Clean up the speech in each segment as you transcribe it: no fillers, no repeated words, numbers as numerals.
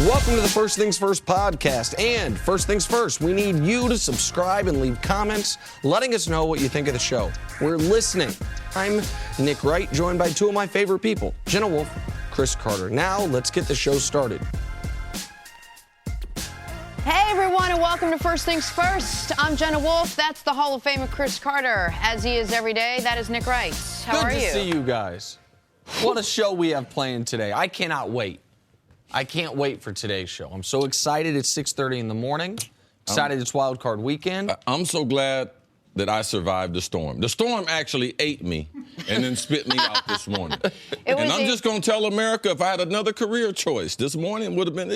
Welcome to the First Things First podcast. And first things first, we need you to subscribe and leave comments letting us know what you think of the show. We're listening. I'm Nick Wright, joined by two of my favorite people, Jenna Wolf, Chris Carter. Now, let's get the show started. Hey everyone, and welcome to First Things First. I'm Jenna Wolf. That's the Hall of Famer Chris Carter. As he is every day, that is Nick Wright. How are you? Good to see you guys. What a show we have playing today. I cannot wait. I can't wait for today's show. I'm so excited. It's 6:30 in the morning. Excited it's Wild Card Weekend. I'm so glad that I survived the storm. The storm actually ate me and then spit me out this morning. And I'm just going to tell America, if I had another career choice, this morning would have been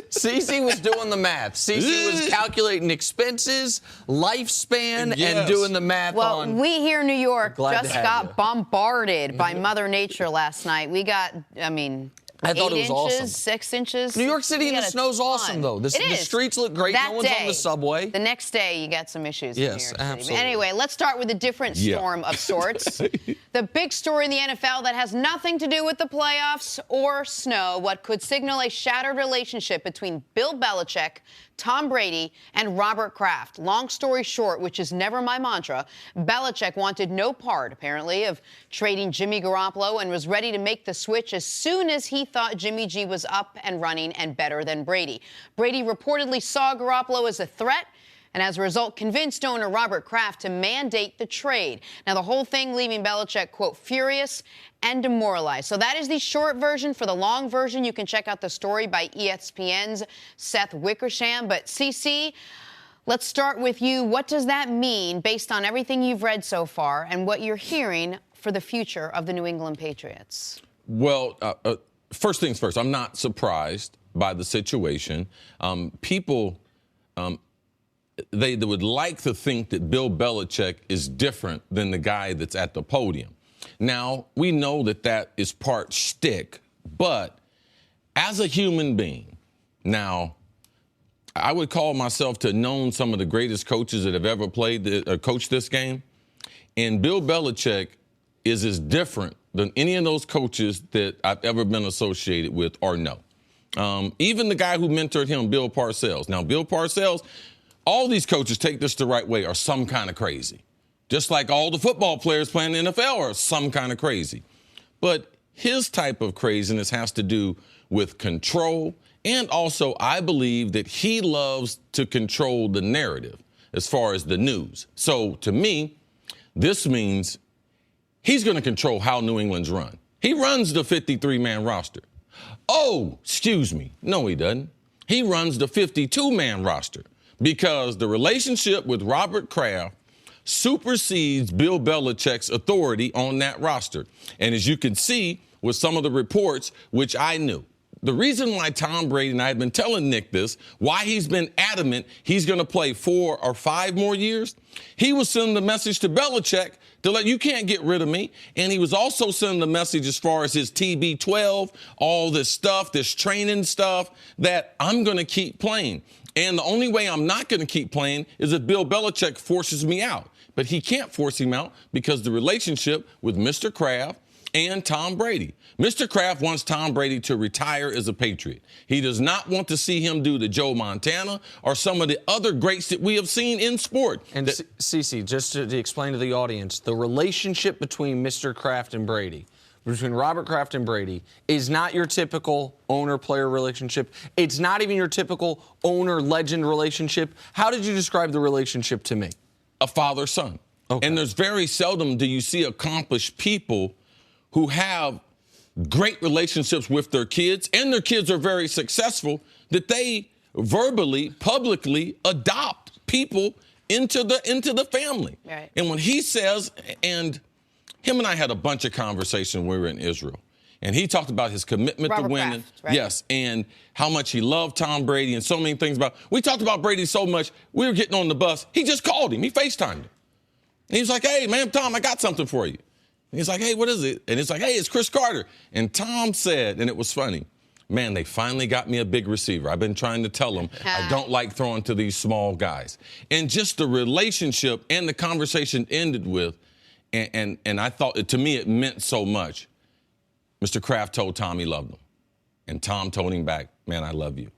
Cece was doing the math. Cece was calculating expenses, lifespan, and doing the math on... Well, we here in New York just got you. bombarded by Mother Nature last night. We got, I thought it was 8 inches, awesome. 6 inches. New York City in the snow's awesome, though. The streets look great. That no one's day, on the subway. The next day, you got some issues in New York City. Absolutely. But anyway, let's start with a different storm of sorts. The big story in the NFL that has nothing to do with the playoffs or snow, what could signal a shattered relationship between Bill Belichick, Tom Brady, and Robert Kraft. Long story short, which is never my mantra, Belichick wanted no part, apparently, of trading Jimmy Garoppolo and was ready to make the switch as soon as he thought Jimmy G was up and running and better than Brady. Brady reportedly saw Garoppolo as a threat and as a result convinced owner Robert Kraft to mandate the trade. Now, the whole thing leaving Belichick, quote, furious and demoralized. So that is the short version. For the long version, you can check out the story by ESPN's Seth Wickersham. But, CC, let's start with you. What does that mean based on everything you've read so far and what you're hearing for the future of the New England Patriots? Well, first things first, I'm not surprised by the situation. People... They would like to think that Bill Belichick is different than the guy that's at the podium. Now, we know that that is part shtick, but as a human being, now, I would call myself to have known some of the greatest coaches that have ever coached this game, and Bill Belichick is as different than any of those coaches that I've ever been associated with or know. Even the guy who mentored him, Bill Parcells. Now, Bill Parcells... all these coaches, take this the right way, are some kind of crazy. Just like all the football players playing in the NFL are some kind of crazy. But his type of craziness has to do with control, and also I believe that he loves to control the narrative as far as the news. So to me, this means he's going to control how New England's run. He runs the 53-man roster. Oh, excuse me. No, he doesn't. He runs the 52-man roster. Because the relationship with Robert Kraft supersedes Bill Belichick's authority on that roster. And as you can see with some of the reports, which I knew, the reason why Tom Brady, and I had been telling Nick this, why he's been adamant he's going to play 4 or 5 more years, he was sending the message to Belichick to let you can't get rid of me. And he was also sending the message as far as his TB12, all this stuff, this training stuff, that I'm going to keep playing. And the only way I'm not going to keep playing is if Bill Belichick forces me out. But he can't force him out because the relationship with Mr. Kraft and Tom Brady. Mr. Kraft wants Tom Brady to retire as a Patriot. He does not want to see him do the Joe Montana or some of the other greats that we have seen in sport. And Cece, just to explain to the audience, the relationship between Mr. Kraft and Brady, between Robert Kraft and Brady, is not your typical owner-player relationship. It's not even your typical owner-legend relationship. How did you describe the relationship to me? A father-son. Okay. And there's very seldom do you see accomplished people who have great relationships with their kids, and their kids are very successful, that they verbally, publicly adopt people into the family. Right. And when he says, and him and I had a bunch of conversation when we were in Israel. And he talked about his commitment Robert to winning. Kraft, right? Yes, and how much he loved Tom Brady and so many things about. We talked about Brady so much, we were getting on the bus. He just called him. He FaceTimed him. And he was like, hey, man, Tom, I got something for you. And he's like, hey, what is it? And it's like, hey, it's Chris Carter. And Tom said, and it was funny, man, they finally got me a big receiver. I've been trying to tell them I don't like throwing to these small guys. And just the relationship and the conversation ended with, and I thought, to me, it meant so much. Mr. Kraft told Tom he loved him. And Tom told him back, man, I love you.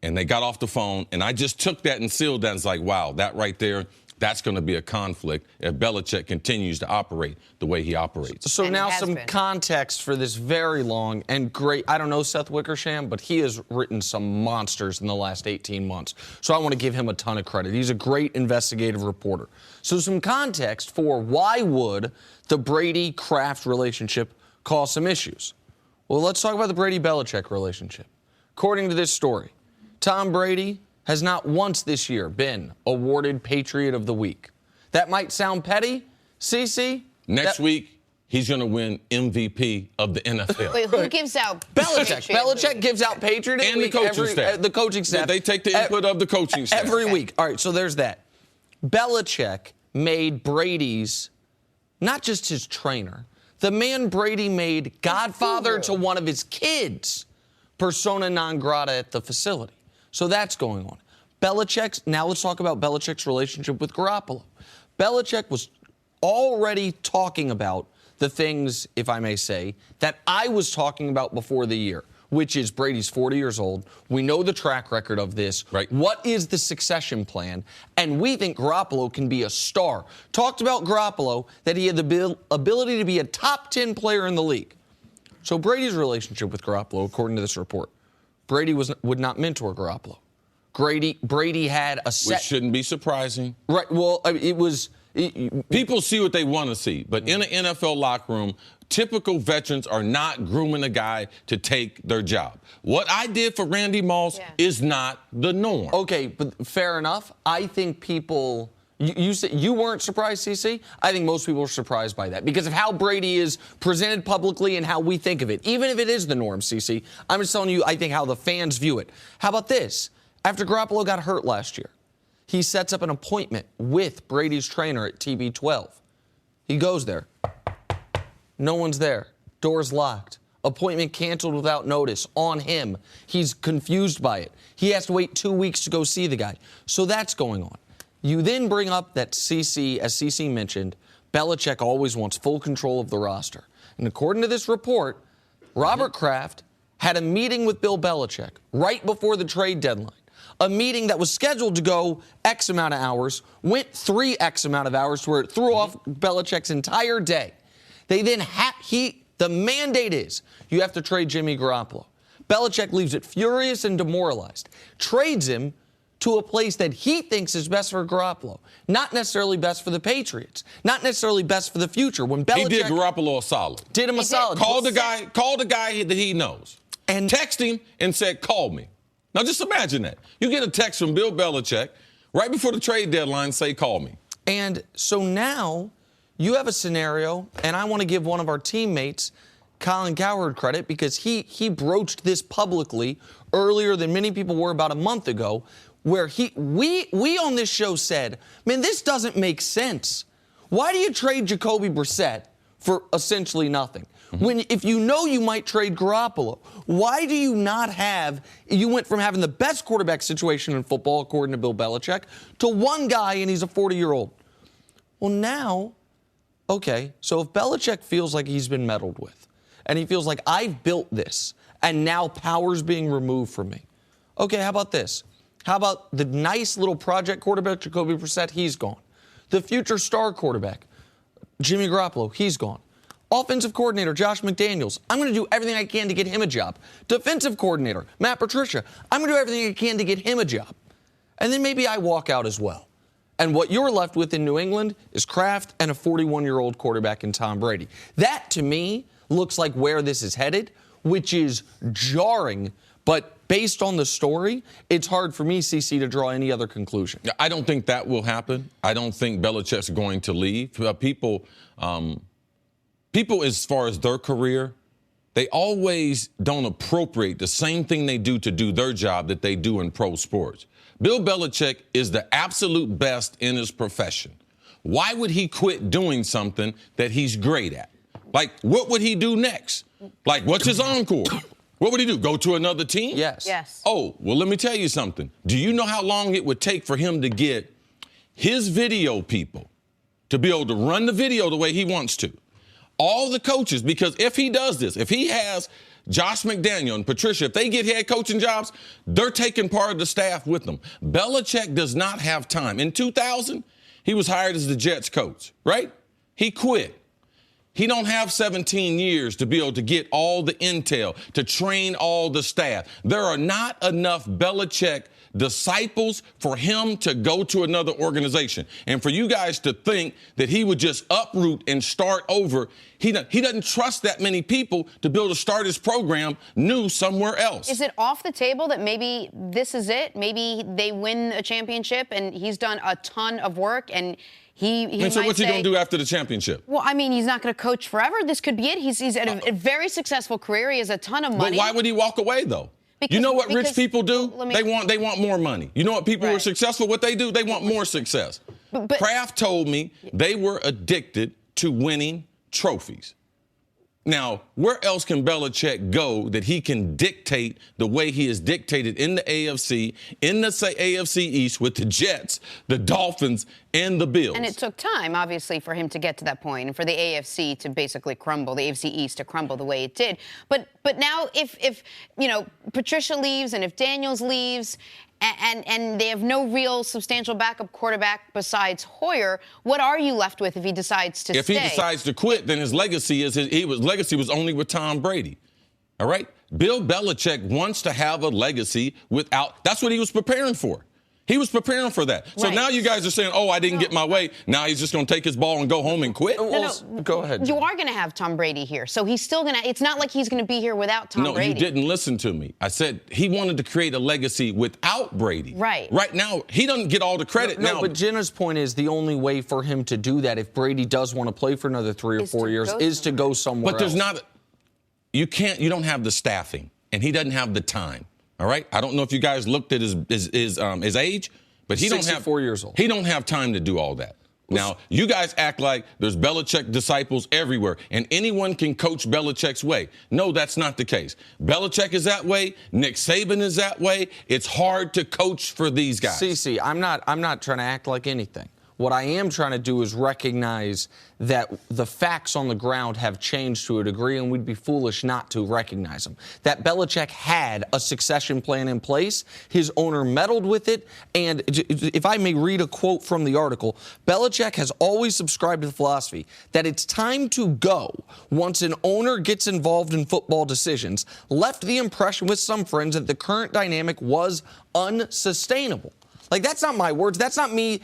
And they got off the phone, and I just took that and sealed that. It's like, wow, that right there, that's going to be a conflict if Belichick continues to operate the way he operates. So And now has some been. context for this very long and great, I don't know Seth Wickersham, but he has written some monsters in the last 18 months. So I want to give him a ton of credit. He's a great investigative reporter. So some context for why would the Brady-Kraft relationship cause some issues? Well, let's talk about the Brady-Belichick relationship. According to this story, Tom Brady has not once this year been awarded Patriot of the Week. That might sound petty, CC. Next week, he's going to win MVP of the NFL. Wait, who gives out Belichick. Belichick gives out Patriot of the And the Week coaching every, staff. the coaching staff. They take the input of the coaching staff. Every week. All right, so there's that. Belichick made Brady's, not just his trainer, the man Brady made godfather to one of his kids, persona non grata at the facility. So that's going on. Now let's talk about Belichick's relationship with Garoppolo. Belichick was already talking about the things, if I may say, that I was talking about before the year, which is Brady's 40 years old. We know the track record of this. Right. What is the succession plan? And we think Garoppolo can be a star. Talked about Garoppolo, that he had the ability to be a top 10 player in the league. So Brady's relationship with Garoppolo, according to this report, Brady would not mentor Garoppolo. Brady had a set. Which shouldn't be surprising. Right. Well, I mean, it was. People see what they want to see, but in an NFL locker room, typical veterans are not grooming a guy to take their job. What I did for Randy Moss is not the norm. Okay, but fair enough. I think people. You said you weren't surprised, CC? I think most people are surprised by that because of how Brady is presented publicly and how we think of it. Even if it is the norm, CC, I'm just telling you, I think how the fans view it. How about this? After Garoppolo got hurt last year, he sets up an appointment with Brady's trainer at TB12. He goes there. No one's there. Door's locked. Appointment canceled without notice on him. He's confused by it. He has to wait 2 weeks to go see the guy. So that's going on. You then bring up that CC, as CC mentioned, Belichick always wants full control of the roster. And according to this report, Robert Kraft had a meeting with Bill Belichick right before the trade deadline. A meeting that was scheduled to go X amount of hours, went 3X amount of hours where it threw off Belichick's entire day. They then the mandate is you have to trade Jimmy Garoppolo. Belichick leaves it furious and demoralized, trades him to a place that he thinks is best for Garoppolo, not necessarily best for the Patriots, not necessarily best for the future. When Belichick He did Garoppolo a solid. Did him a solid. Called the guy that he knows. And text him and said, call me. Now just imagine that. You get a text from Bill Belichick right before the trade deadline, say, call me. And so now you have a scenario, and I want to give one of our teammates, Colin Cowherd, credit because he broached this publicly earlier than many people were about a month ago, where we on this show said, man, this doesn't make sense. Why do you trade Jacoby Brissett for essentially nothing? When if you know you might trade Garoppolo, why do you not have, you went from having the best quarterback situation in football, according to Bill Belichick, to one guy and he's a 40-year-old. Well, now, okay, so if Belichick feels like he's been meddled with, and he feels like I've built this, and now power's being removed from me. Okay, how about this? How about the nice little project quarterback, Jacoby Brissett? He's gone. The future star quarterback, Jimmy Garoppolo, he's gone. Offensive coordinator, Josh McDaniels, I'm going to do everything I can to get him a job. Defensive coordinator, Matt Patricia, I'm going to do everything I can to get him a job. And then maybe I walk out as well. And what you're left with in New England is Kraft and a 41-year-old quarterback in Tom Brady. That, to me, looks like where this is headed, which is jarring. But based on the story, it's hard for me, CC, to draw any other conclusion. I don't think that will happen. I don't think Belichick's going to leave. People, as far as their career, they always don't appropriate the same thing they do to do their job that they do in pro sports. Bill Belichick is the absolute best in his profession. Why would he quit doing something that he's great at? Like, what would he do next? Like, what's his encore? What would he do? Go to another team? Yes. Oh, well, let me tell you something. Do you know how long it would take for him to get his video people to be able to run the video the way he wants to? All the coaches, because if he does this, if he has Josh McDaniel and Patricia, if they get head coaching jobs, they're taking part of the staff with them. Belichick does not have time. In 2000, he was hired as the Jets coach, right? He quit. He don't have 17 years to be able to get all the intel, to train all the staff. There are not enough Belichick disciples for him to go to another organization. And for you guys to think that he would just uproot and start over, he doesn't trust that many people to be able to start his program new somewhere else. Is it off the table that maybe this is it? Maybe they win a championship and he's done a ton of work and and so what's he going to do after the championship? Well, I mean, he's not going to coach forever. This could be it. He's had a very successful career. He has a ton of money. But why would he walk away, though? You know what rich people do? They want more money. You know what people who are successful, what they do? They want more success. But Kraft told me they were addicted to winning trophies. Now, where else can Belichick go that he can dictate the way he is dictated in the AFC, in the AFC East with the Jets, the Dolphins, and the Bills? And it took time, obviously, for him to get to that point and for the AFC to basically crumble, the AFC East to crumble the way it did. But now if Patricia leaves and if Daniels leaves and they have no real substantial backup quarterback besides Hoyer, what are you left with if he decides to stay? If he decides to quit, then his legacy legacy was only with Tom Brady. All right? Bill Belichick wants to have a legacy without – that's what he was preparing for. He was preparing for that. So now you guys are saying, oh, I didn't get my way. Now he's just going to take his ball and go home and quit? Go ahead. You are going to have Tom Brady here. So he's still going to – it's not like he's going to be here without Tom Brady. No, you didn't listen to me. I said he wanted to create a legacy without Brady. Right. Right now, he doesn't get all the credit now. But Jenna's point is the only way for him to do that, if Brady does want to play for another 3 or 4 years, is to go somewhere else. But there's not – you don't have the staffing, and he doesn't have the time. All right? I don't know if you guys looked at his age, but he 64 years old. He don't have time to do all that. Now, you guys act like there's Belichick disciples everywhere, and anyone can coach Belichick's way. No, that's not the case. Belichick is that way. Nick Saban is that way. It's hard to coach for these guys. See, I'm not trying to act like anything. What I am trying to do is recognize that the facts on the ground have changed to a degree, and we'd be foolish not to recognize them. That Belichick had a succession plan in place. His owner meddled with it. And if I may read a quote from the article, Belichick has always subscribed to the philosophy that it's time to go once an owner gets involved in football decisions, left the impression with some friends that the current dynamic was unsustainable. Like, that's not my words. That's not me.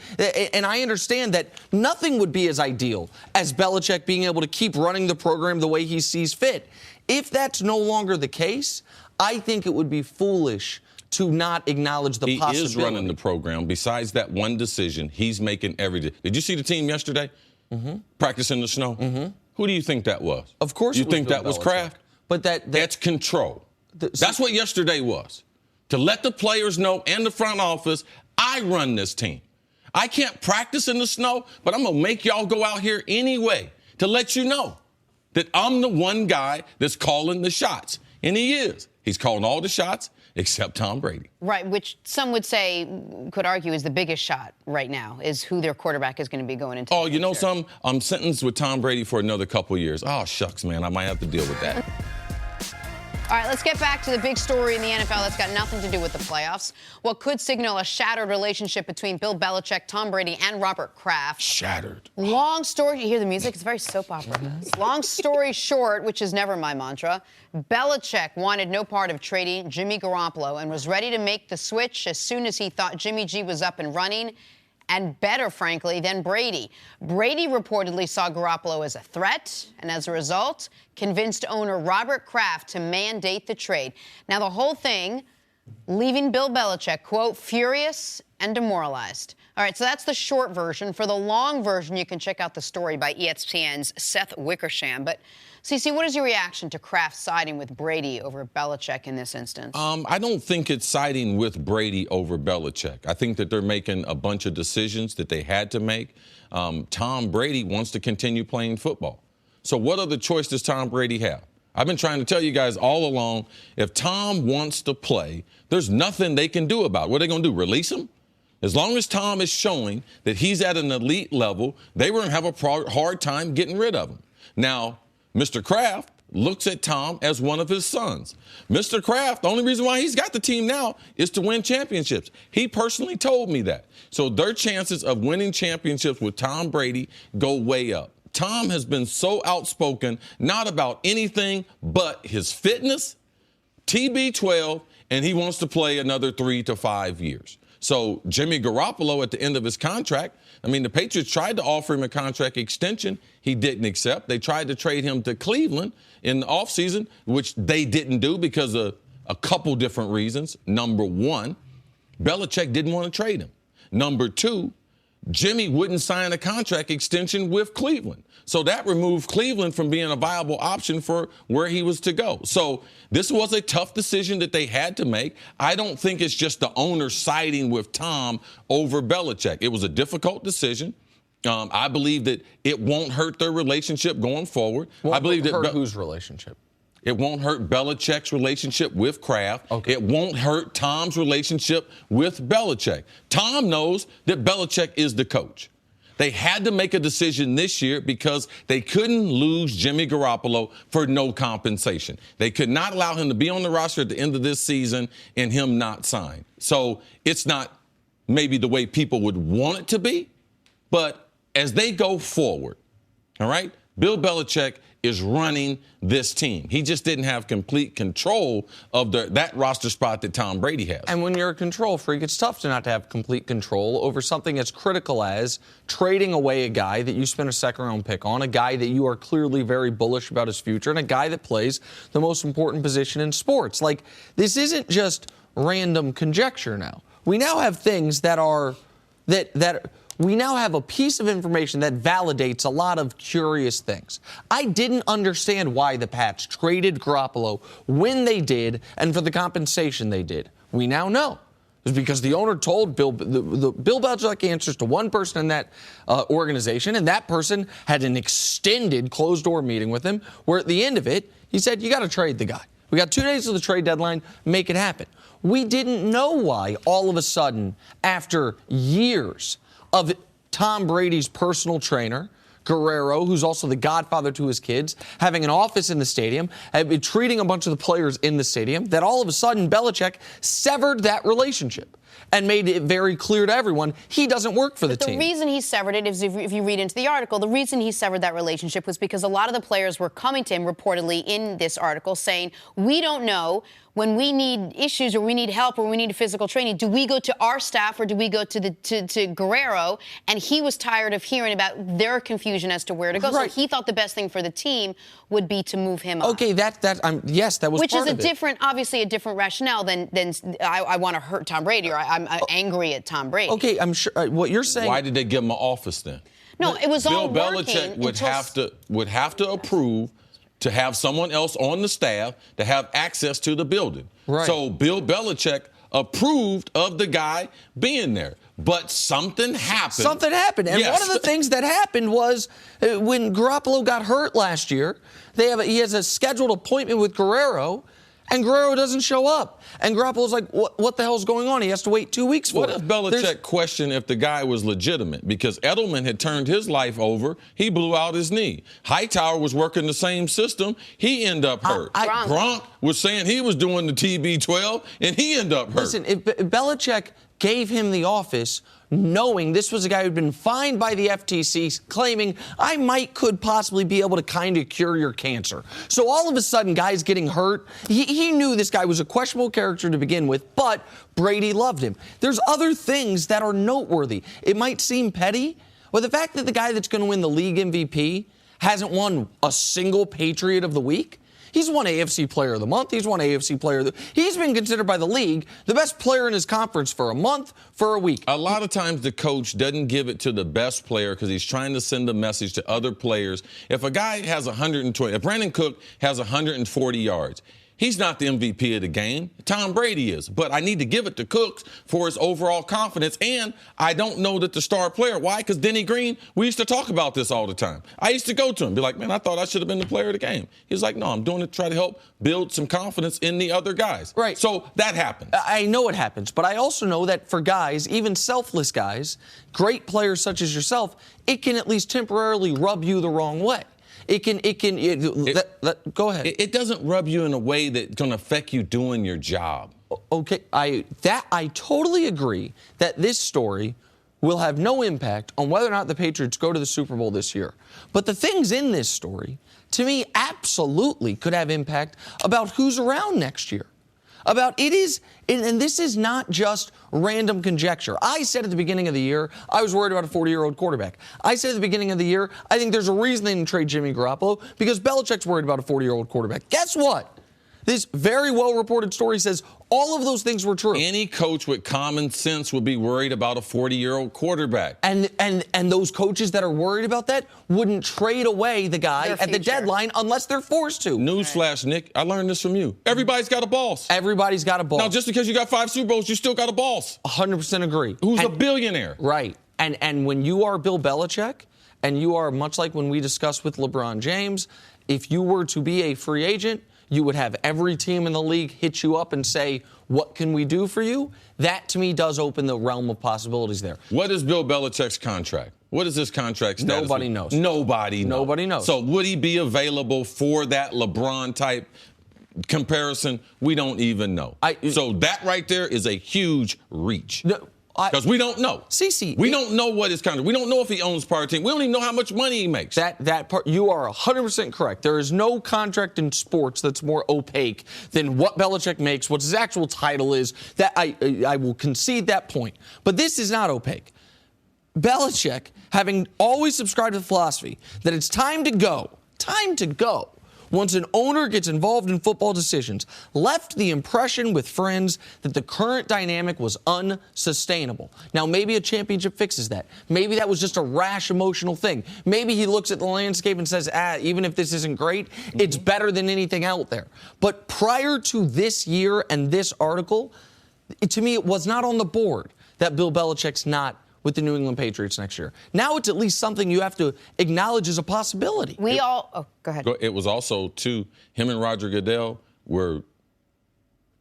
And I understand that nothing would be as ideal as Belichick being able to keep running the program the way he sees fit. If that's no longer the case, I think it would be foolish to not acknowledge the possibility. He is running the program. Besides that one decision, he's making every day. Did you see the team yesterday? Mm-hmm. Practice in the snow? Mm-hmm. Who do you think that was? Of course you think that was Kraft? But that's control. That's what yesterday was. To let the players know and the front office, I run this team. I can't practice in the snow, but I'm going to make y'all go out here anyway to let you know that I'm the one guy that's calling the shots. And he is. He's calling all the shots except Tom Brady. Right, which some would say, could argue, is the biggest shot right now, is who their quarterback is going to be going into. Oh, you know something? I'm sentenced with Tom Brady for another couple years. Oh, shucks, man. I might have to deal with that. All right, let's get back to the big story in the NFL that's got nothing to do with the playoffs. What could signal a shattered relationship between Bill Belichick, Tom Brady, and Robert Kraft. Shattered. Long story. You hear the music? It's very soap opera. Long story short, which is never my mantra, Belichick wanted no part of trading Jimmy Garoppolo and was ready to make the switch as soon as he thought Jimmy G was up and running, and better, frankly, than Brady. Brady reportedly saw Garoppolo as a threat, and as a result, convinced owner Robert Kraft to mandate the trade. Now, the whole thing leaving Bill Belichick, quote, furious and demoralized. All right, so that's the short version. For the long version, you can check out the story by ESPN's Seth Wickersham. But, CeCe, what is your reaction to Kraft siding with Brady over Belichick in this instance? I don't think it's siding with Brady over Belichick. I think that they're making a bunch of decisions that they had to make. Tom Brady wants to continue playing football. So what other choice does Tom Brady have? I've been trying to tell you guys all along, if Tom wants to play, there's nothing they can do about it. What are they going to do, release him? As long as Tom is showing that he's at an elite level, they were going to have a hard time getting rid of him. Now, Mr. Kraft, looks at Tom as one of his sons. Mr. Kraft, the only reason why he's got the team now is to win championships. He personally told me that. So their chances of winning championships with Tom Brady go way up. Tom has been so outspoken, not about anything but his fitness, TB12, and he wants to play another 3 to 5 years. So Jimmy Garoppolo at the end of his contract, I mean, the Patriots tried to offer him a contract extension. He didn't accept. They tried to trade him to Cleveland in the offseason, which they didn't do because of a couple different reasons. Number one, Belichick didn't want to trade him. Number two, Jimmy wouldn't sign a contract extension with Cleveland. So that removed Cleveland from being a viable option for where he was to go. So this was a tough decision that they had to make. I don't think it's just the owner siding with Tom over Belichick. It was a difficult decision. I believe that it won't hurt their relationship going forward. I believe that whose relationship? It won't hurt Belichick's relationship with Kraft. Okay. It won't hurt Tom's relationship with Belichick. Tom knows that Belichick is the coach. They had to make a decision this year because they couldn't lose Jimmy Garoppolo for no compensation. They could not allow him to be on the roster at the end of this season and him not sign. So it's not maybe the way people would want it to be, but as they go forward, all right, Bill Belichick is running this team. He just didn't have complete control of that roster spot that Tom Brady has. And when you're a control freak, it's tough to not have complete control over something as critical as trading away a guy that you spent a second-round pick on, a guy that you are clearly very bullish about his future, and a guy that plays the most important position in sports. Like, this isn't just random conjecture now. We now have things that are we now have a piece of information that validates a lot of curious things. I didn't understand why the Pats traded Garoppolo when they did and for the compensation they did. We now know. It's because the owner told Bill Belichick answers to one person in that organization, and that person had an extended closed-door meeting with him where at the end of it, he said, you got to trade the guy. We got 2 days of the trade deadline. Make it happen. We didn't know why all of a sudden, after years of Tom Brady's personal trainer, Guerrero, who's also the godfather to his kids, having an office in the stadium, treating a bunch of the players in the stadium, that all of a sudden Belichick severed that relationship and made it very clear to everyone he doesn't work for the team. The reason he severed it is, if you read into the article, the reason he severed that relationship was because a lot of the players were coming to him reportedly in this article saying, we don't know when we need issues or we need help or we need physical training, do we go to our staff or do we go to Guerrero? And he was tired of hearing about their confusion as to where to go. Right. So he thought the best thing for the team would be to move him on. Okay, yes, that was Which part is of it. obviously a different rationale than I want to hurt Tom Brady or I'm angry at Tom Brady. Okay, I'm sure what you're saying. Why did they give him an office then? No, it was all Bill working. Belichick would have to approve to have someone else on the staff to have access to the building. Right. So Bill Belichick approved of the guy being there. But something happened. Something happened. And yes. one of the things that happened was when Garoppolo got hurt last year, he has a scheduled appointment with Guerrero, and Guerrero doesn't show up. And Garoppolo's like, what the hell's going on? He has to wait 2 weeks for it. What if Belichick questioned if the guy was legitimate? Because Edelman had turned his life over. He blew out his knee. Hightower was working the same system. He ended up hurt. Gronk was saying he was doing the TB12, and he ended up hurt. Listen, if Belichick gave him the office knowing this was a guy who'd been fined by the FTC claiming could possibly be able to kind of cure your cancer. So all of a sudden, guys getting hurt, he knew this guy was a questionable character to begin with, but Brady loved him. There's other things that are noteworthy. It might seem petty, but the fact that the guy that's going to win the league MVP hasn't won a single Patriot of the Week. He's won AFC Player of the Month. He's won AFC Player of the... He's been considered by the league the best player in his conference for a month, for a week. A lot of times the coach doesn't give it to the best player because he's trying to send a message to other players. If a guy has 120... If Brandon Cook has 140 yards, he's not the MVP of the game. Tom Brady is. But I need to give it to Cooks for his overall confidence. And I don't know that the star player. Why? Because Denny Green, we used to talk about this all the time. I used to go to him, be like, man, I thought I should have been the player of the game. He was like, no, I'm doing it to try to help build some confidence in the other guys. Right. So that happens. I know it happens, but I also know that for guys, even selfless guys, great players such as yourself, it can at least temporarily rub you the wrong way. Go ahead. It doesn't rub you in a way that's going to affect you doing your job. Okay, I totally agree that this story will have no impact on whether or not the Patriots go to the Super Bowl this year. But the things in this story, to me, absolutely could have impact about who's around next year. And this is not just random conjecture. I said at the beginning of the year, I was worried about a 40-year-old quarterback. I said at the beginning of the year, I think there's a reason they didn't trade Jimmy Garoppolo because Belichick's worried about a 40-year-old quarterback. Guess what? This very well-reported story says all of those things were true. Any coach with common sense would be worried about a 40-year-old quarterback. And those coaches that are worried about that wouldn't trade away the guy at the deadline unless they're forced to. Newsflash, Nick, I learned this from you. Everybody's got a boss. Everybody's got a boss. Now, just because you got 5 Super Bowls, you still got a boss. 100% agree. Who's a billionaire. Right. And when you are Bill Belichick, and you are much like when we discussed with LeBron James, if you were to be a free agent, you would have every team in the league hit you up and say, what can we do for you? That, to me, does open the realm of possibilities there. What is Bill Belichick's contract? What is his contract status? Nobody knows. Nobody knows. So would he be available for that LeBron-type comparison? We don't even know. So that right there is a huge reach. Because we don't know. We don't know what his contract. We don't know if he owns part of the team. We don't even know how much money he makes. That part, you are 100% correct. There is no contract in sports that's more opaque than what Belichick makes, what his actual title is. That I will concede that point. But this is not opaque. Belichick, having always subscribed to the philosophy that it's time to go, once an owner gets involved in football decisions, left the impression with friends that the current dynamic was unsustainable. Now, maybe a championship fixes that. Maybe that was just a rash, emotional thing. Maybe he looks at the landscape and says, even if this isn't great, it's better than anything out there. But prior to this year and this article, to me, it was not on the board that Bill Belichick's not with the New England Patriots next year. Now it's at least something you have to acknowledge as a possibility. Go ahead. It was also, too, him and Roger Goodell were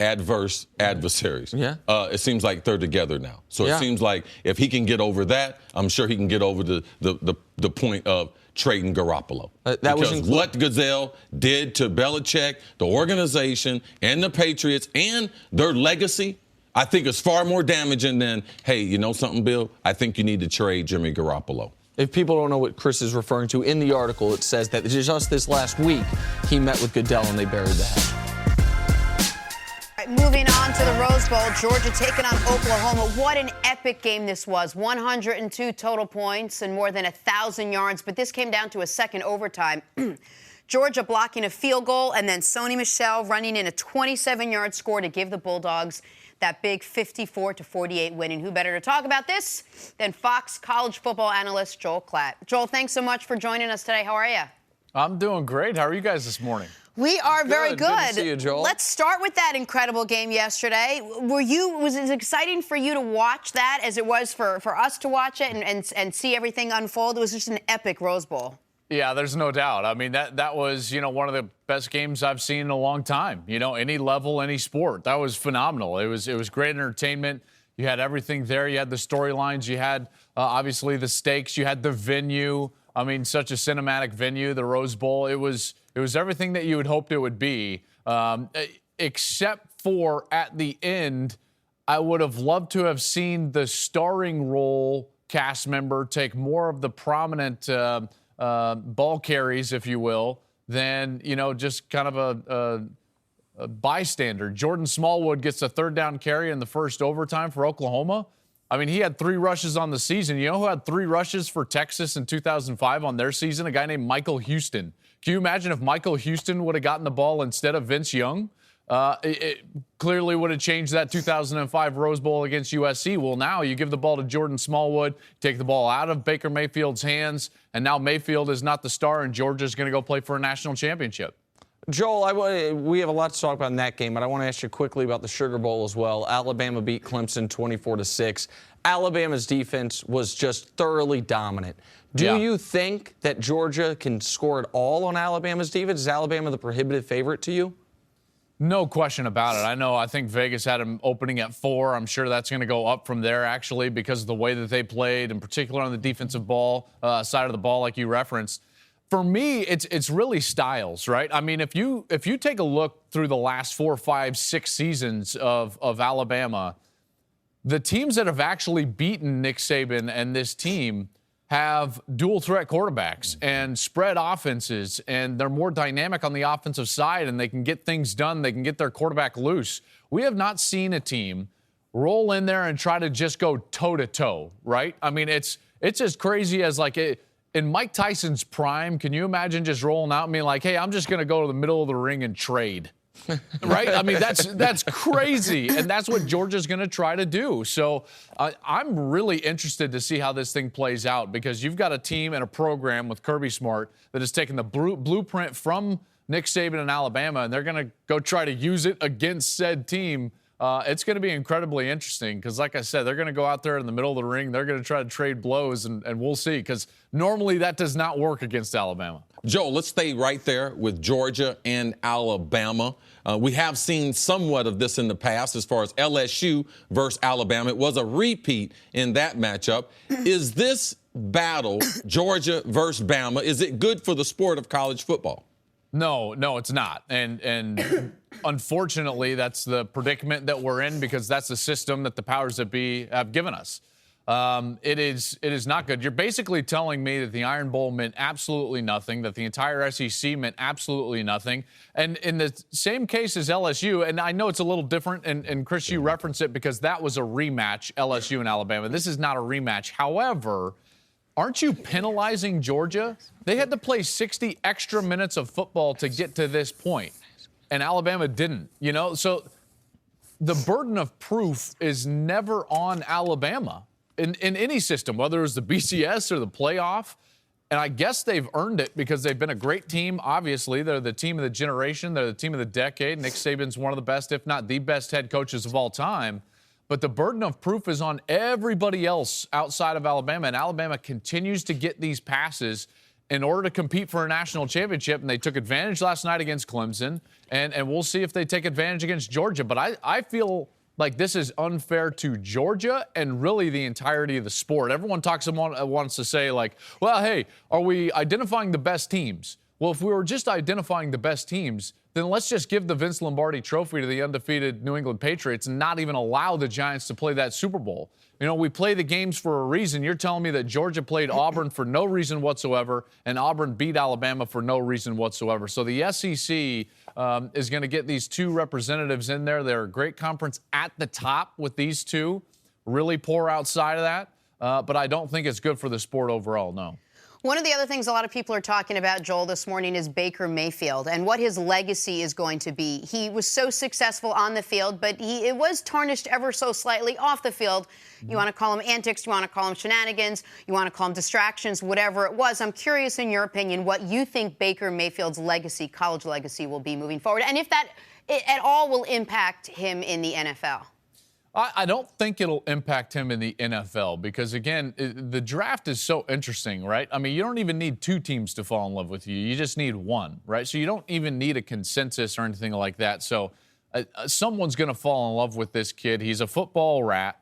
adverse adversaries. Yeah. It seems like they're together now. So it seems like if he can get over that, I'm sure he can get over the point of trading Garoppolo. Because what Goodell did to Belichick, the organization, and the Patriots, and their legacy, I think it's far more damaging than, hey, you know something, Bill? I think you need to trade Jimmy Garoppolo. If people don't know what Chris is referring to, in the article it says that just this last week he met with Goodell and they buried the hatchet. Right, moving on to the Rose Bowl, Georgia taking on Oklahoma. What an epic game this was. 102 total points and more than 1,000 yards, but this came down to a second overtime. Georgia blocking a field goal and then Sony Michel running in a 27-yard score to give the Bulldogs that big 54-48 win. And who better to talk about this than Fox college football analyst Joel Klatt. Joel, thanks so much for joining us today. How are you? I'm doing great. How are you guys this morning? We are very good. Good to see you, Joel. Let's start with that incredible game yesterday. Was it exciting for you to watch that as it was for us to watch it and see everything unfold? It was just an epic Rose Bowl. Yeah, there's no doubt. I mean, that was, one of the best games I've seen in a long time. Any level, any sport. That was phenomenal. It was great entertainment. You had everything there. You had the storylines. You had, obviously, the stakes. You had the venue. I mean, such a cinematic venue, the Rose Bowl. It was everything that you had hoped it would be, except for at the end, I would have loved to have seen the starring role cast member take more of the prominent ball carries, if you will, than, just kind of a bystander. Jordan Smallwood gets a third down carry in the first overtime for Oklahoma. I mean, he had 3 rushes on the season. You know who had 3 rushes for Texas in 2005 on their season? A guy named Michael Houston. Can you imagine if Michael Houston would have gotten the ball instead of Vince Young? It clearly would have changed that 2005 Rose Bowl against USC. Well, now you give the ball to Jordan Smallwood, take the ball out of Baker Mayfield's hands, and now Mayfield is not the star, and Georgia's going to go play for a national championship. Joel, we have a lot to talk about in that game, but I want to ask you quickly about the Sugar Bowl as well. Alabama beat Clemson 24-6. Alabama's defense was just thoroughly dominant. Do you think that Georgia can score it all on Alabama's defense? Is Alabama the prohibitive favorite to you? No question about it. I think Vegas had him opening at 4. I'm sure that's going to go up from there, actually, because of the way that they played, in particular on the defensive ball side of the ball, like you referenced. For me, it's really styles, right? I mean, if you take a look through the last 4, 5, 6 seasons of Alabama, the teams that have actually beaten Nick Saban and this team have dual threat quarterbacks and spread offenses, and they're more dynamic on the offensive side, and they can get things done. They can get their quarterback loose. We have not seen a team roll in there and try to just go toe-to-toe, right? I mean, it's as crazy as like in Mike Tyson's prime, can you imagine just rolling out and being like, hey, I'm just going to go to the middle of the ring and trade? Right? I mean, that's crazy, and that's what Georgia's going to try to do. So I'm really interested to see how this thing plays out, because you've got a team and a program with Kirby Smart that has taken the blueprint from Nick Saban and Alabama, and they're going to go try to use it against said team. It's going to be incredibly interesting because, like I said, they're going to go out there in the middle of the ring. They're going to try to trade blows, and we'll see, because normally that does not work against Alabama. Joe, let's stay right there with Georgia and Alabama. We have seen somewhat of this in the past as far as LSU versus Alabama. It was a repeat in that matchup. Is this battle, Georgia versus Bama, is it good for the sport of college football? No, it's not. And unfortunately, that's the predicament that we're in, because that's the system that the powers that be have given us. It is not good. You're basically telling me that the Iron Bowl meant absolutely nothing, that the entire SEC meant absolutely nothing. And in the same case as LSU, and I know it's a little different, and Chris, you referenced it because that was a rematch, LSU and Alabama. This is not a rematch. However, aren't you penalizing Georgia? They had to play 60 extra minutes of football to get to this point, and Alabama didn't, So the burden of proof is never on Alabama in any system, whether it was the BCS or the playoff. And I guess they've earned it because they've been a great team. Obviously, they're the team of the generation. They're the team of the decade. Nick Saban's one of the best, if not the best, head coaches of all time. But the burden of proof is on everybody else outside of Alabama. And Alabama continues to get these passes in order to compete for a national championship. And they took advantage last night against Clemson. And we'll see if they take advantage against Georgia. But I feel like this is unfair to Georgia and really the entirety of the sport. Everyone wants to say, like, well, hey, are we identifying the best teams? Well, if we were just identifying the best teams, then let's just give the Vince Lombardi trophy to the undefeated New England Patriots and not even allow the Giants to play that Super Bowl. We play the games for a reason. You're telling me that Georgia played Auburn for no reason whatsoever, and Auburn beat Alabama for no reason whatsoever. So the SEC is going to get these two representatives in there. They're a great conference at the top with these two. Really poor outside of that. But I don't think it's good for the sport overall, no. One of the other things a lot of people are talking about, Joel, this morning is Baker Mayfield and what his legacy is going to be. He was so successful on the field, but it was tarnished ever so slightly off the field. You want to call them antics, you want to call them shenanigans, you want to call them distractions, whatever it was. I'm curious, in your opinion, what you think Baker Mayfield's legacy, college legacy, will be moving forward, and if that at all will impact him in the NFL. I don't think it'll impact him in the NFL because, again, the draft is so interesting, right? I mean, you don't even need two teams to fall in love with you. You just need one, right? So you don't even need a consensus or anything like that. So someone's going to fall in love with this kid. He's a football rat,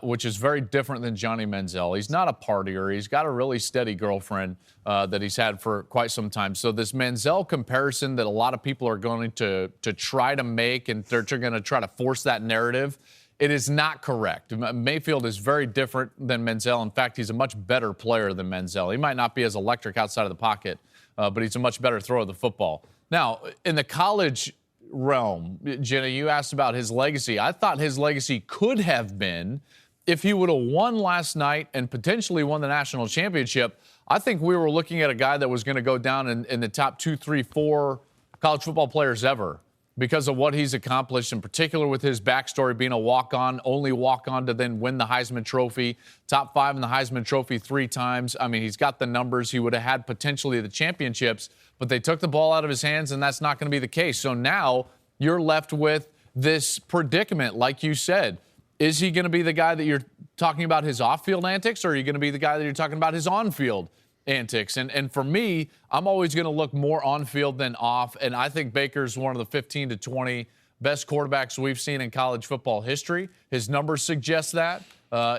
which is very different than Johnny Manziel. He's not a partier. He's got a really steady girlfriend that he's had for quite some time. So this Manziel comparison that a lot of people are going to try to make, and they're going to try to force that narrative, it is not correct. Mayfield is very different than Manziel. In fact, he's a much better player than Manziel. He might not be as electric outside of the pocket, but he's a much better thrower of the football. Now, in the college realm, Jenna, you asked about his legacy. I thought his legacy could have been if he would have won last night and potentially won the national championship. I think we were looking at a guy that was going to go down in the top 2, 3, 4 college football players ever, because of what he's accomplished, in particular with his backstory being a walk-on, only walk-on to then win the Heisman Trophy, top 5 in the Heisman Trophy 3 times. I mean, he's got the numbers. He would have had potentially the championships, but they took the ball out of his hands, and that's not going to be the case. So now you're left with this predicament, like you said. Is he going to be the guy that you're talking about his off-field antics, or are you going to be the guy that you're talking about his on-field antics? And for me, I'm always going to look more on field than off, and I think Baker's one of the 15 to 20 best quarterbacks we've seen in college football history. His numbers suggest that.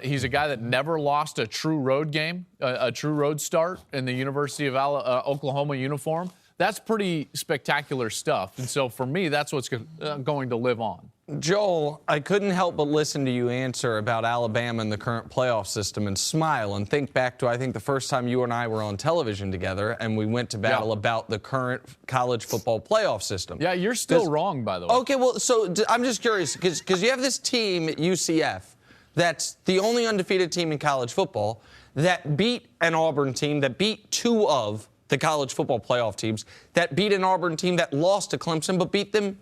He's a guy that never lost a true road game, a true road start in the University of Oklahoma uniform. That's pretty spectacular stuff. And so for me, that's what's going to live on. Joel, I couldn't help but listen to you answer about Alabama and the current playoff system and smile and think back to, I think, the first time you and I were on television together and we went to battle about the current college football playoff system. Yeah, you're still wrong, by the way. Okay, well, so I'm just curious because you have this team at UCF that's the only undefeated team in college football that beat an Auburn team, that beat two of the college football playoff teams, that beat an Auburn team that lost to Clemson but beat them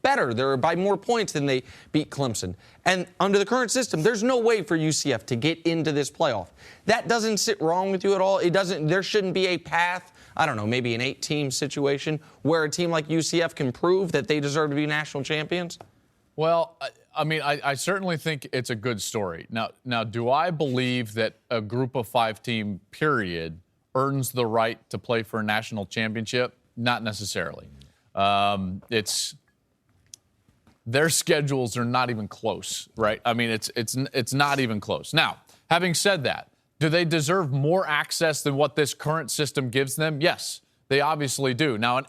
better. They're by more points than they beat Clemson. And under the current system, there's no way for UCF to get into this playoff. That doesn't sit wrong with you at all. It doesn't. There shouldn't be a path, I don't know, maybe an 8-team situation where a team like UCF can prove that they deserve to be national champions? Well, I mean, I certainly think it's a good story. Now, do I believe that a group of 5 team period earns the right to play for a national championship? Not necessarily. It's their schedules are not even close, right? I mean, it's not even close. Now, having said that, do they deserve more access than what this current system gives them? Yes, they obviously do. Now, an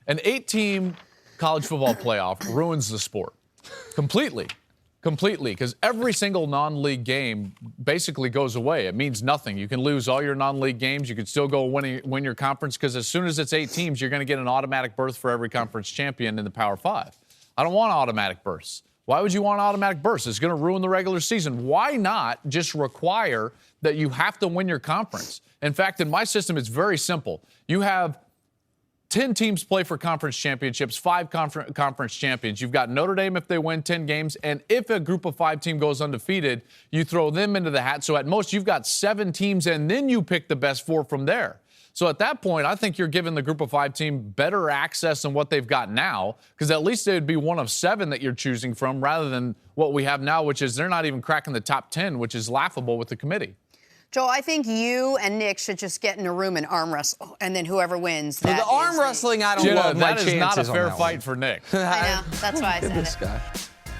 8-team college football playoff ruins the sport completely, because every single non-league game basically goes away. It means nothing. You can lose all your non-league games. You can still go win your conference because as soon as it's 8 teams, you're going to get an automatic berth for every conference champion in the Power 5. I don't want automatic berths. Why would you want automatic berths? It's going to ruin the regular season. Why not just require that you have to win your conference? In fact, in my system, it's very simple. You have 10 teams play for conference championships, 5 conference champions. You've got Notre Dame if they win 10 games, and if a group of 5 team goes undefeated, you throw them into the hat. So at most, you've got 7 teams, and then you pick the best 4 from there. So at that point, I think you're giving the group of 5 team better access than what they've got now, because at least it would be one of 7 that you're choosing from rather than what we have now, which is they're not even cracking the top 10, which is laughable with the committee. Joel, I think you and Nick should just get in a room and arm wrestle, and then whoever wins. The arm wrestling, I don't Jenna, love my chances. That is not a fair fight for Nick. I know. That's why I said this it. guy.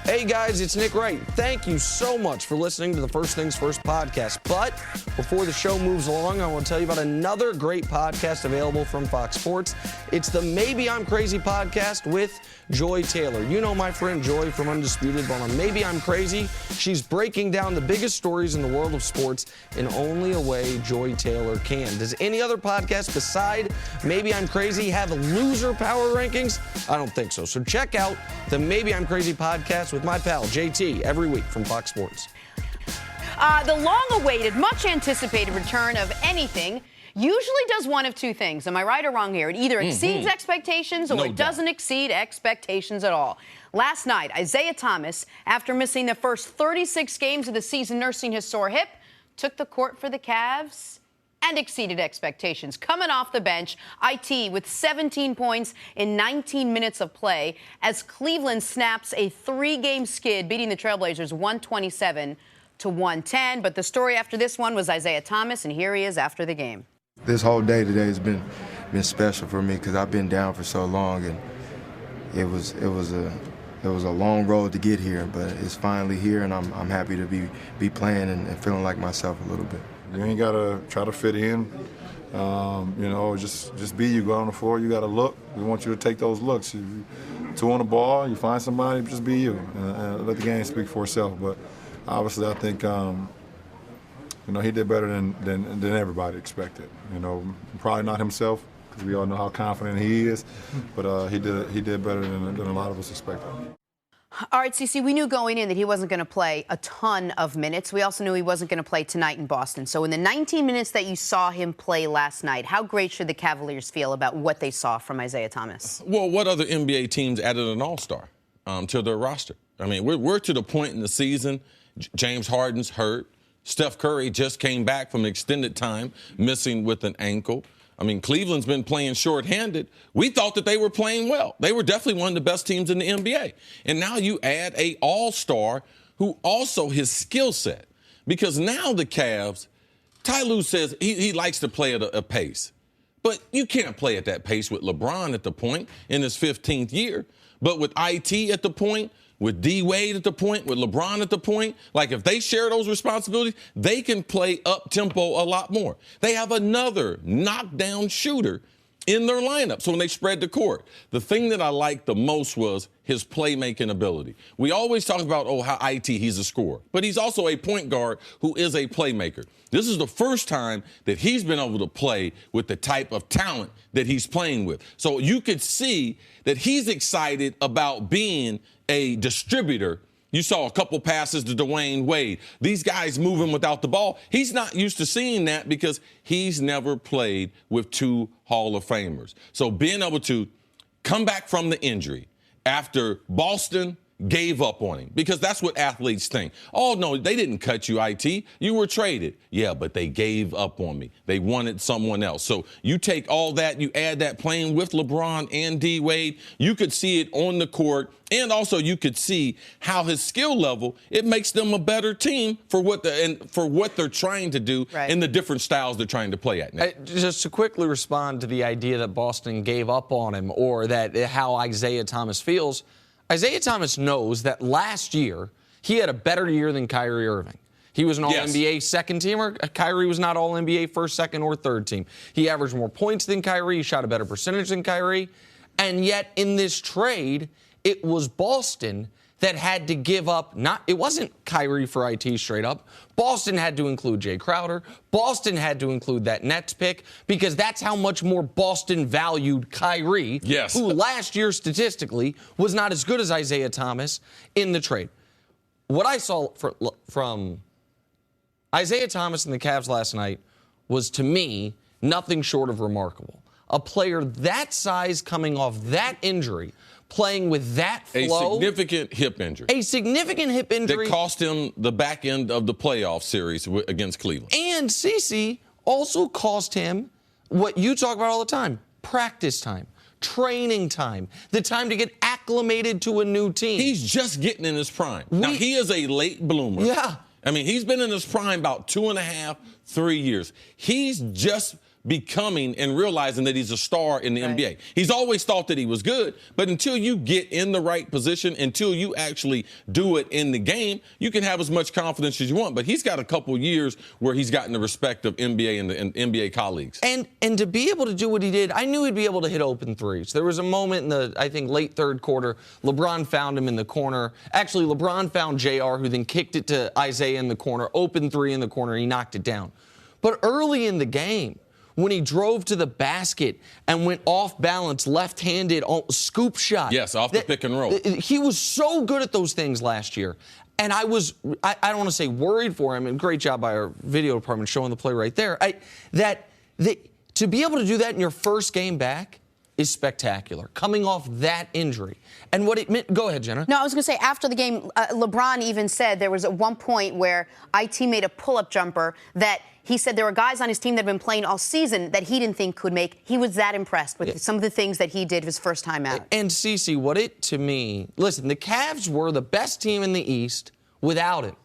Hey guys, it's Nick Wright. Thank you so much for listening to the First Things First podcast. But before the show moves along, I want to tell you about another great podcast available from Fox Sports. It's the Maybe I'm Crazy podcast with Joy Taylor. You know my friend Joy from Undisputed, but on Maybe I'm Crazy, she's breaking down the biggest stories in the world of sports in only a way Joy Taylor can. Does any other podcast beside Maybe I'm Crazy have loser power rankings? I don't think so. So check out the Maybe I'm Crazy podcast with my pal JT every week from Fox Sports. The long-awaited, much-anticipated return of anything usually does one of 2 things. Am I right or wrong here? It either exceeds expectations or it doesn't exceed expectations at all. Last night, Isaiah Thomas, after missing the first 36 games of the season nursing his sore hip, took the court for the Cavs and exceeded expectations. Coming off the bench, IT with 17 points in 19 minutes of play as Cleveland snaps a 3-game skid, beating the Trailblazers 127-110. But the story after this one was Isaiah Thomas, and here he is after the game. This whole day today has been special for me because I've been down for so long, and it was a long road to get here, but it's finally here, and I'm happy to be playing and feeling like myself a little bit. You ain't gotta try to fit in, just be you. Go on the floor, you gotta look. We want you to take those looks. You 2 on the ball, you find somebody, just be you, and let the game speak for itself. But obviously, I think he did better than everybody expected. Probably not himself, because we all know how confident he is, but he did better than a lot of us expected. All right, CC, we knew going in that he wasn't going to play a ton of minutes. We also knew he wasn't going to play tonight in Boston. So in the 19 minutes that you saw him play last night, how great should the Cavaliers feel about what they saw from Isaiah Thomas? Well, what other NBA teams added an all-star to their roster? I mean, we're to the point in the season, James Harden's hurt. Steph Curry just came back from extended time, missing with an ankle. I mean, Cleveland's been playing shorthanded. We thought that they were playing well. They were definitely one of the best teams in the NBA. And now you add a all-star who also his skill set. Because now the Cavs, Ty Lue says he likes to play at a pace. But you can't play at that pace with LeBron at the point in his 15th year. But with IT at the point, with D. Wade at the point, with LeBron at the point, like if they share those responsibilities, they can play up-tempo a lot more. They have another knockdown shooter in their lineup. So when they spread the court, the thing that I liked the most was his playmaking ability. We always talk about, how he's a scorer, but he's also a point guard who is a playmaker. This is the first time that he's been able to play with the type of talent that he's playing with. So you could see that he's excited about being a distributor. You saw a couple passes to Dwayne Wade. These guys moving without the ball. He's not used to seeing that because he's never played with two Hall of Famers. So being able to come back from the injury after Boston gave up on him, because that's what athletes think. Oh, no, they didn't cut you, IT. You were traded. Yeah, but they gave up on me. They wanted someone else. So you take all that, you add that playing with LeBron and D. Wade, you could see it on the court, and also you could see how his skill level, it makes them a better team for what they're trying to do and the different styles they're trying to play at now. Just to quickly respond to the idea that Boston gave up on him or that how Isaiah Thomas feels, Isaiah Thomas knows that last year he had a better year than Kyrie Irving. He was an All-NBA second teamer. Kyrie was not All-NBA first, second, or third team. He averaged more points than Kyrie. He shot a better percentage than Kyrie. And yet in this trade, it was Boston that had to give up, it wasn't Kyrie for IT straight up. Boston had to include Jay Crowder. Boston had to include that Nets pick because that's how much more Boston valued Kyrie, who last year statistically was not as good as Isaiah Thomas in the trade. What I saw from Isaiah Thomas and the Cavs last night was, to me, nothing short of remarkable. A player that size coming off that injury, playing with that flow. A significant hip injury. A significant hip injury. That cost him the back end of the playoff series against Cleveland. And CeCe also cost him what you talk about all the time, practice time, training time, the time to get acclimated to a new team. He's just getting in his prime. Now, he is a late bloomer. Yeah. I mean, he's been in his prime about 2.5, 3 years. He's just becoming and realizing that he's a star in the NBA. He's always thought that he was good, but until you get in the right position, until you actually do it in the game, you can have as much confidence as you want. But he's got a couple years where he's gotten the respect of NBA and NBA colleagues. And to be able to do what he did, I knew he'd be able to hit open threes. There was a moment in the, I think, late third quarter, LeBron found him in the corner. Actually, LeBron found JR, who then kicked it to Isaiah in the corner, open three in the corner, he knocked it down. But early in the game, when he drove to the basket and went off balance, left-handed scoop shot. Yes, off the pick and roll. He was so good at those things last year. And I don't want to say worried for him, and great job by our video department showing the play right there, to be able to do that in your first game back is spectacular, coming off that injury. And what it meant, go ahead, Jenna. No, I was going to say, after the game, LeBron even said there was at one point where IT made a pull-up jumper that he said there were guys on his team that had been playing all season that he didn't think could make. He was that impressed with some of the things that he did his first time out. And CeCe, to me, listen, the Cavs were the best team in the East without him.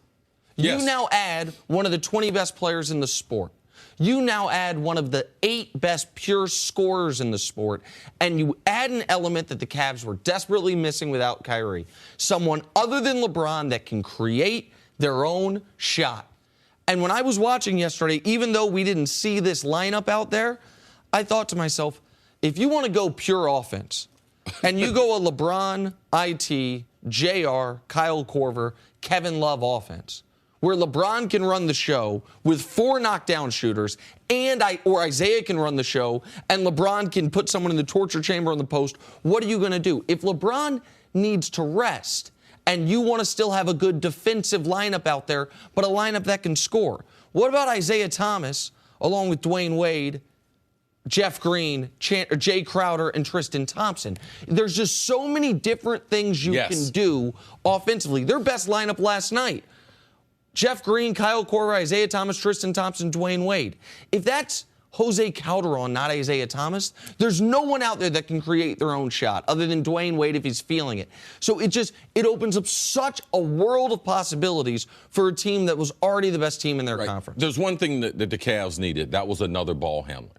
Yes. You now add one of the 20 best players in the sport. You now add one of the 8 best pure scorers in the sport, and you add an element that the Cavs were desperately missing without Kyrie. Someone other than LeBron that can create their own shot. And when I was watching yesterday, even though we didn't see this lineup out there, I thought to myself, if you want to go pure offense, and you go a LeBron, IT, JR, Kyle Korver, Kevin Love offense, where LeBron can run the show with 4 knockdown shooters, or Isaiah can run the show, and LeBron can put someone in the torture chamber on the post, what are you going to do? If LeBron needs to rest, and you want to still have a good defensive lineup out there, but a lineup that can score, what about Isaiah Thomas, along with Dwayne Wade, Jeff Green, Jay Crowder, and Tristan Thompson? There's just so many different things you can do offensively. Their best lineup last night, Jeff Green, Kyle Korver, Isaiah Thomas, Tristan Thompson, Dwayne Wade. If that's Jose Calderon, not Isaiah Thomas, there's no one out there that can create their own shot other than Dwayne Wade if he's feeling it. So it opens up such a world of possibilities for a team that was already the best team in their conference. There's one thing that the Cavs needed. That was another ball handler.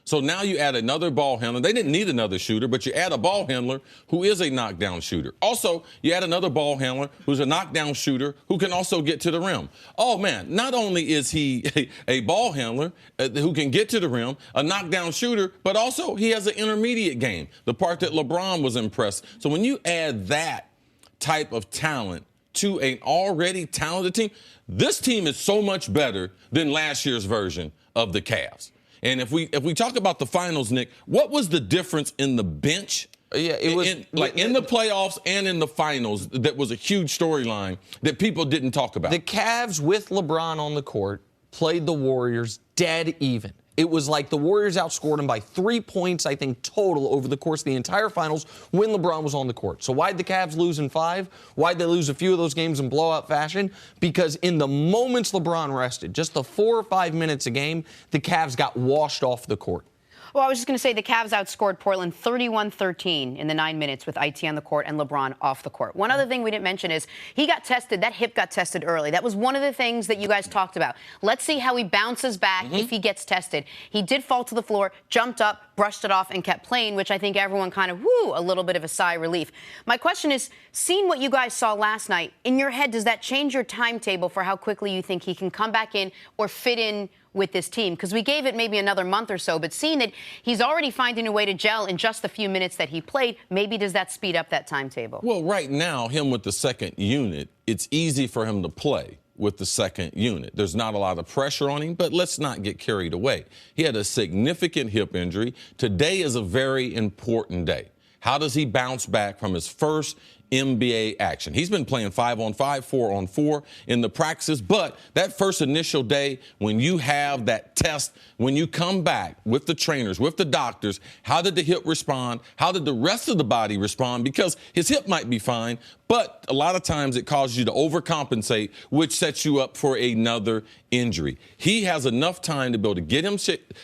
So now you add another ball handler. They didn't need another shooter, but you add a ball handler who is a knockdown shooter. Also, you add another ball handler who's a knockdown shooter who can also get to the rim. Oh, man, not only is he a ball handler who can get to the rim, a knockdown shooter, but also he has an intermediate game, the part that LeBron was impressed. So when you add that type of talent to an already talented team, this team is so much better than last year's version of the Cavs. And if we talk about the finals, Nick, what was the difference in the bench? Yeah, it was in the playoffs and in the finals. That was a huge storyline that people didn't talk about. The Cavs with LeBron on the court played the Warriors dead even. It was like the Warriors outscored them by 3 points, I think, total over the course of the entire finals when LeBron was on the court. So why'd the Cavs lose in 5? Why'd they lose a few of those games in blowout fashion? Because in the moments LeBron rested, just the 4 or 5 minutes a game, the Cavs got washed off the court. Well, I was just going to say the Cavs outscored Portland 31-13 in the 9 minutes with IT on the court and LeBron off the court. One other thing we didn't mention is he got tested. That hip got tested early. That was one of the things that you guys talked about. Let's see how he bounces back if he gets tested. He did fall to the floor, jumped up, brushed it off, and kept playing, which I think everyone kind of, a little bit of a sigh of relief. My question is, seeing what you guys saw last night, in your head, does that change your timetable for how quickly you think he can come back in or fit in with this team? Because we gave it maybe another month or so, but seeing that he's already finding a way to gel in just the few minutes that he played, maybe does that speed up that timetable? Well, right now, him with the second unit, it's easy for him to play with the second unit. There's not a lot of pressure on him, but let's not get carried away. He had a significant hip injury. Today is a very important day. How does he bounce back from his first NBA action? He's been playing 5-on-5, 4-on-4 in the practices, but that first initial day, when you have that test, when you come back with the trainers, with the doctors, how did the hip respond? How did the rest of the body respond? Because his hip might be fine, but a lot of times it causes you to overcompensate, which sets you up for another injury. He has enough time to be able to get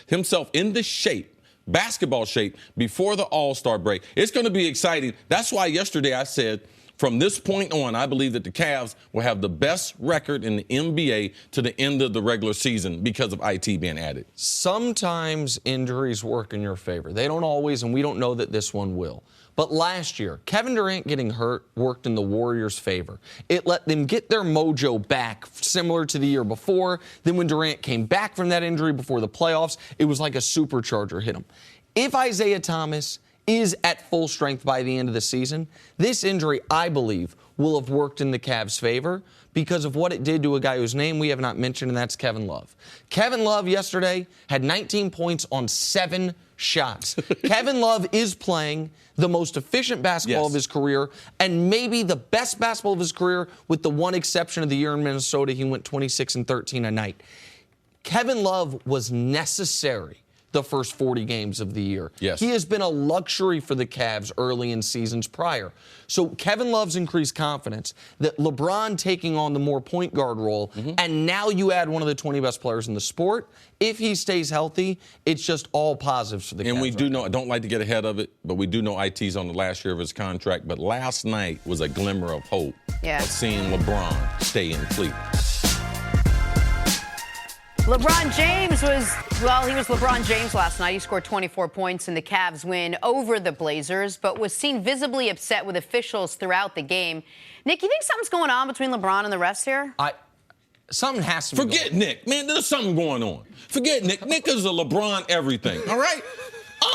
himself into shape, basketball shape, before the All-Star break. It's going to be exciting. That's why yesterday I said, from this point on, I believe that the Cavs will have the best record in the NBA to the end of the regular season because of IT being added. Sometimes injuries work in your favor. They don't always, and we don't know that this one will. But last year, Kevin Durant getting hurt worked in the Warriors' favor. It let them get their mojo back, similar to the year before. Then when Durant came back from that injury before the playoffs, it was like a supercharger hit him. If Isaiah Thomas is at full strength by the end of the season, this injury, I believe, will have worked in the Cavs' favor because of what it did to a guy whose name we have not mentioned, and that's Kevin Love. Kevin Love yesterday had 19 points on 7 shots. Kevin Love is playing the most efficient basketball of his career and maybe the best basketball of his career, with the one exception of the year in Minnesota. He went 26 and 13 a night. Kevin Love was necessary the first 40 games of the year. Yes. He has been a luxury for the Cavs early in seasons prior. So Kevin Love's increased confidence, that LeBron taking on the more point guard role, and now you add one of the 20 best players in the sport. If he stays healthy, it's just all positives for the Cavs. And we do know, I don't like to get ahead of it, but we do know IT's on the last year of his contract. But last night was a glimmer of hope of seeing LeBron stay in Cleveland. LeBron James was LeBron James last night. He scored 24 points in the Cavs win over the Blazers, but was seen visibly upset with officials throughout the game. Nick, you think something's going on between LeBron and the refs here? Something has to be Forget Nick. Man, there's something going on. Forget Nick. Nick is a LeBron everything, all right?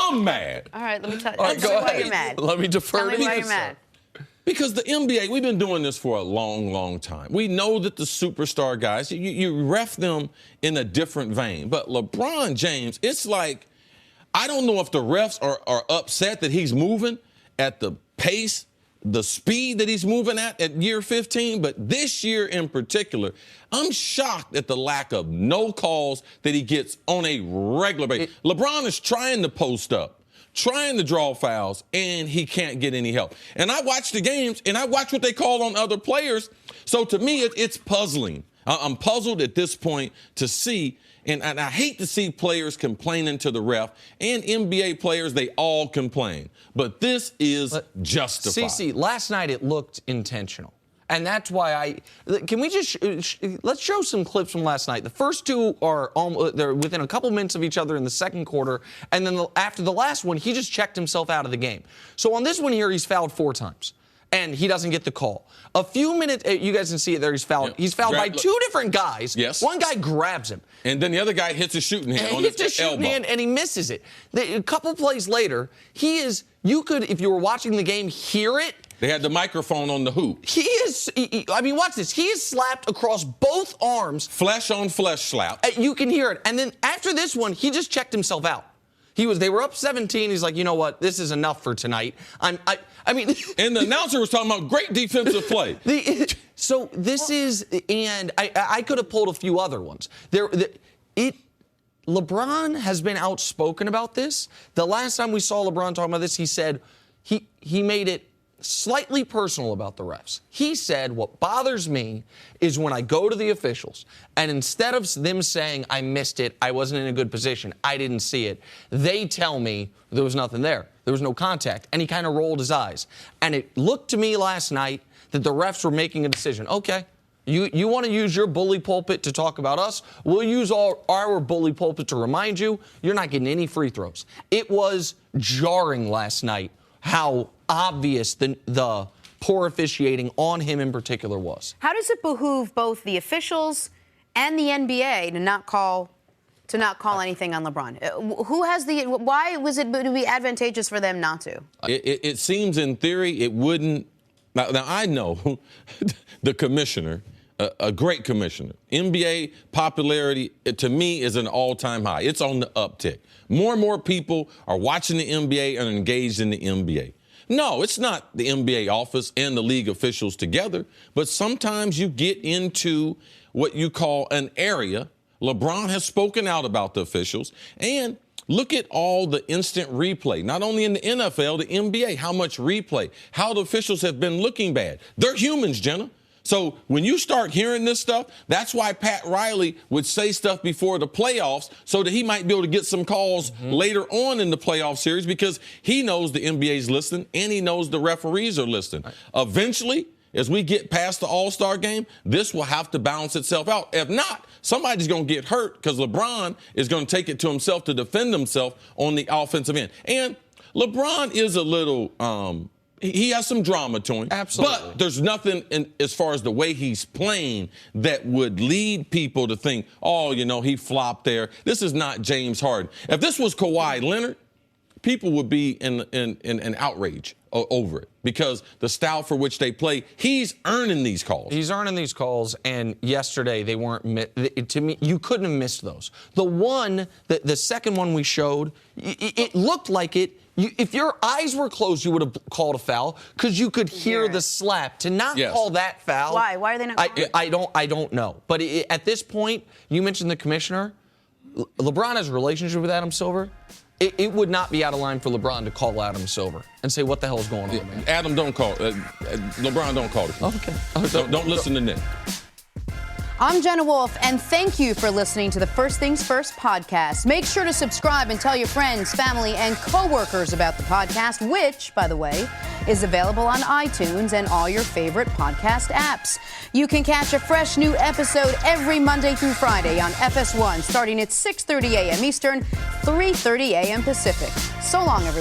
I'm mad. All right, let me tell you. All right, go ahead. You're mad. Let me defer to Tell me why you. you're mad. Because the NBA, we've been doing this for a long, long time. We know that the superstar guys, you ref them in a different vein. But LeBron James, it's like, I don't know if the refs are upset that he's moving at the pace, the speed that he's moving at year 15. But this year in particular, I'm shocked at the lack of no calls that he gets on a regular basis. LeBron is trying to post up, trying to draw fouls, and he can't get any help. And I watch the games, and I watch what they call on other players. So to me, it's puzzling. I'm puzzled at this point to see, and I hate to see players complaining to the ref, and NBA players, they all complain. But this is justified. CC, last night it looked intentional. And that's why can we just let's show some clips from last night. The first two are they're within a couple minutes of each other in the second quarter, and then after the last one, he just checked himself out of the game. So on this one here, he's fouled 4 times. And he doesn't get the call. A few minutes, you guys can see it there. He's fouled. Yep. He's fouled by 2 different guys. Yes. One guy grabs him. And then the other guy hits a shooting hand on his elbow. He hits a shooting hand, and he misses it. A couple plays later, you could, if you were watching the game, hear it. They had the microphone on the hoop. Watch this. He is slapped across both arms. Flesh on flesh slap. You can hear it. And then after this one, he just checked himself out. They were up 17. He's like, you know what? This is enough for tonight. I mean. And the announcer was talking about great defensive play. So this is, and I could have pulled a few other ones. LeBron has been outspoken about this. The last time we saw LeBron talking about this, he said he made it slightly personal about the refs. He said, what bothers me is when I go to the officials, and instead of them saying, I missed it, I wasn't in a good position, I didn't see it, they tell me there was nothing there. There was no contact. And he kind of rolled his eyes. And it looked to me last night that the refs were making a decision. Okay, you want to use your bully pulpit to talk about us? We'll use our bully pulpit to remind you you're not getting any free throws. It was jarring last night how obvious the poor officiating on him in particular was. How does it behoove both the officials and the NBA to not call anything on LeBron? Why would it be advantageous for them not to? It seems in theory it wouldn't. Now I know the commissioner, a great commissioner. NBA popularity, to me, is an all-time high. It's on the uptick. More and more people are watching the NBA and engaged in the NBA. No, it's not the NBA office and the league officials together, but sometimes you get into what you call an area. LeBron has spoken out about the officials, and look at all the instant replay, not only in the NFL, the NBA, how much replay, how the officials have been looking bad. They're humans, Jenna. So when you start hearing this stuff, that's why Pat Riley would say stuff before the playoffs so that he might be able to get some calls later on in the playoff series, because he knows the NBA's listening and he knows the referees are listening. Right. Eventually, as we get past the All-Star game, this will have to balance itself out. If not, somebody's going to get hurt because LeBron is going to take it to himself to defend himself on the offensive end. And LeBron is a little he has some drama to him. Absolutely. But there's nothing as far as the way he's playing that would lead people to think, oh, he flopped there. This is not James Harden. If this was Kawhi Leonard, people would be in outrage over it, because the style for which they play, he's earning these calls. He's earning these calls, and yesterday they weren't. To me, you couldn't have missed those. The second one we showed, it looked like it. If your eyes were closed, you would have called a foul because you could hear the slap. To not call that foul. Why? Why are they not calling it? I don't know. But at this point, you mentioned the commissioner. LeBron has a relationship with Adam Silver. It would not be out of line for LeBron to call Adam Silver and say, what the hell is going on, man? Adam, don't call. LeBron, don't call it. Okay. Don't listen to Nick. I'm Jenna Wolf, and thank you for listening to the First Things First podcast. Make sure to subscribe and tell your friends, family, and coworkers about the podcast, which, by the way, is available on iTunes and all your favorite podcast apps. You can catch a fresh new episode every Monday through Friday on FS1, starting at 6:30 a.m. Eastern, 3:30 a.m. Pacific. So long, everyone.